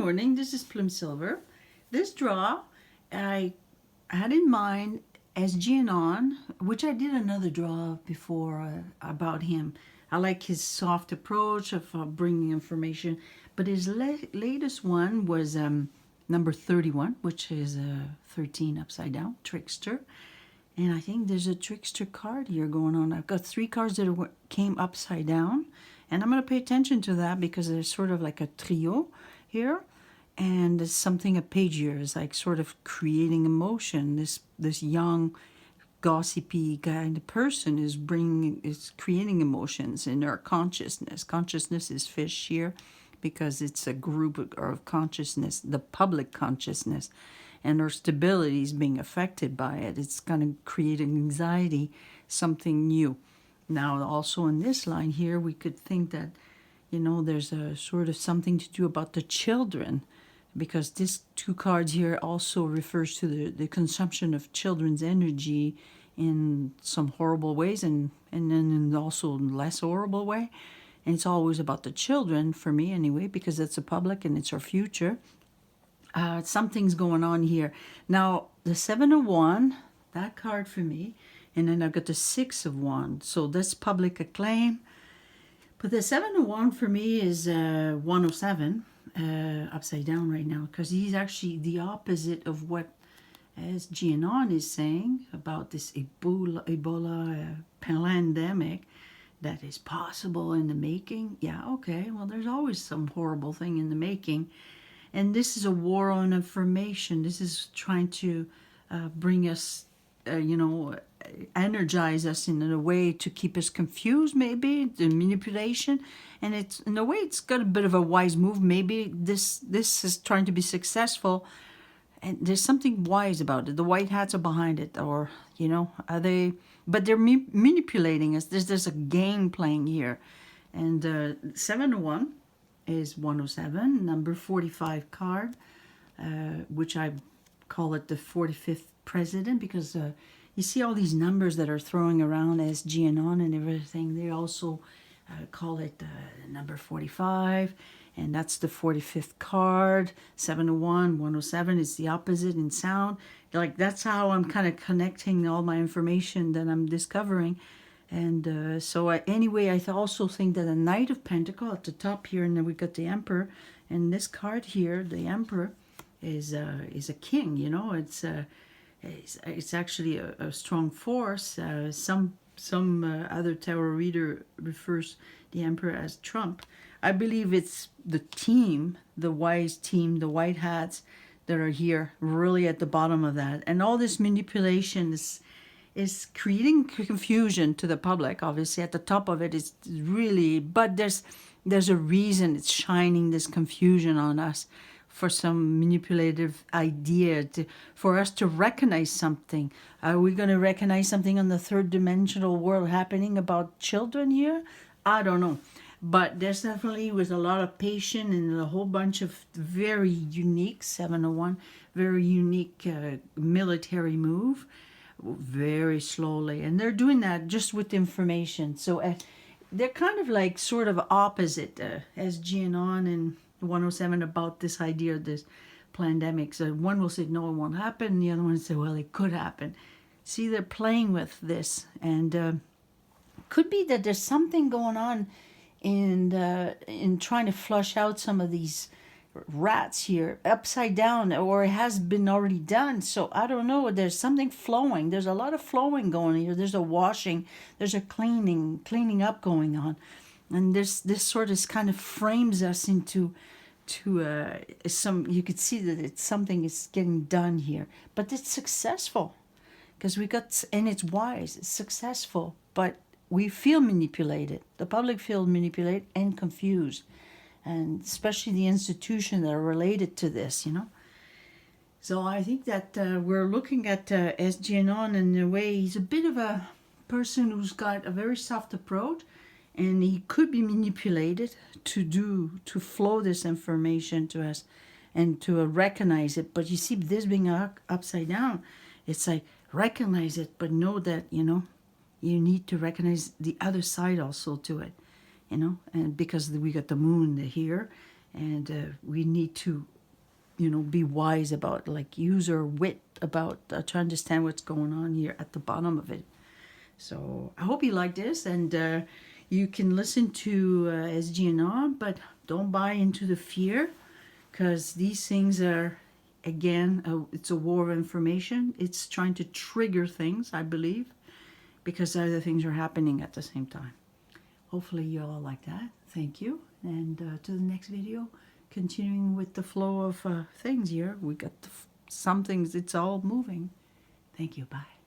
morning, this is Plum Silver. This draw I had in mind SGANON, which I did another draw before about him. I like his soft approach of bringing information, but his latest one was number 31, which is 13 upside down, trickster. And I think there's a trickster card here going on. I've got 3 cards that came upside down, and I'm going to pay attention to that because there's sort of like a trio here, and there's something a page here is like sort of creating emotion. This young, gossipy kind of person is creating emotions in our consciousness. Consciousness is fish here because it's a group of consciousness, the public consciousness, and our stability is being affected by it. It's going to create anxiety, something new. Now, also in this line here, we could think that, there's a sort of something to do about the children, because this 2 cards here also refers to the consumption of children's energy in some horrible ways and then in also less horrible way. And it's always about the children, for me anyway, because it's the public and it's our future. Something's going on here. Now, the 7 of Wands, that card for me, and then I've got the 6 of Wands. So that's public acclaim. But the 7 of Wands for me is 107, upside down right now, because he's actually the opposite of what SGANON is saying about this Ebola plandemic that is possible in the making. Yeah, okay, well, there's always some horrible thing in the making. And this is a war on information. This is trying to bring us, energize us in a way to keep us confused, maybe, the manipulation. And it's, in a way, it's got a bit of a wise move. Maybe this is trying to be successful. And there's something wise about it. The white hats are behind it, or, are they... But they're manipulating us. There's a game playing here. And 7 of Wands is 107, number 45 card, which I call it the 45th president, because you see all these numbers that are throwing around as SGANON and everything. They also call it number 45, and that's the 45th card. 7 of Wands, 107 is the opposite in sound. Like, that's how I'm kind of connecting all my information that I'm discovering. And anyway, I also think that a Knight of Pentacles at the top here, and then we got the Emperor, and this card here, the Emperor, is a king. It's actually a strong force. Some other tarot reader refers the Emperor as Trump. I believe it's the team, the wise team, the white hats that are here, really at the bottom of that, and all this manipulation is creating confusion to the public. Obviously, at the top of it is really, but there's a reason it's shining this confusion on us, for some manipulative idea, for us to recognize something. Are we going to recognize something on the 3rd dimensional world happening about children here? I don't know. But there's definitely, with a lot of patience and a whole bunch of very unique, 7 of Wands, very unique military move, very slowly. And they're doing that just with information. So they're kind of like sort of opposite, SGANON and 107, about this idea of this plandemic. So one will say, no, it won't happen. And the other one will say, well, it could happen. See, they're playing with this. And could be that there's something going on in trying to flush out some of these rats here upside down, or it has been already done. So I don't know, there's something flowing. There's a lot of flowing going here. There's a washing, there's a cleaning up going on, and this sort of kind of frames us into some, you could see that it's something is getting done here, but it's successful because we got, and it's wise, it's successful, but we feel manipulated. The public feels manipulated and confused, and especially the institutions that are related to this, So I think that we're looking at SGANON in a way. He's a bit of a person who's got a very soft approach, and he could be manipulated to flow this information to us and to recognize it. But you see, this being upside down, it's like, recognize it, but know that, you need to recognize the other side also to it, and because we got the moon here, and we need to, you know, be wise about, like, use our wit about to understand what's going on here at the bottom of it. So I hope you like this, and you can listen to SGANON, but don't buy into the fear, because these things are, again, it's a war of information. It's trying to trigger things, I believe, because other things are happening at the same time. Hopefully you all like that. Thank you, and to the next video, continuing with the flow of things here. We got some things, it's all moving. Thank you, bye.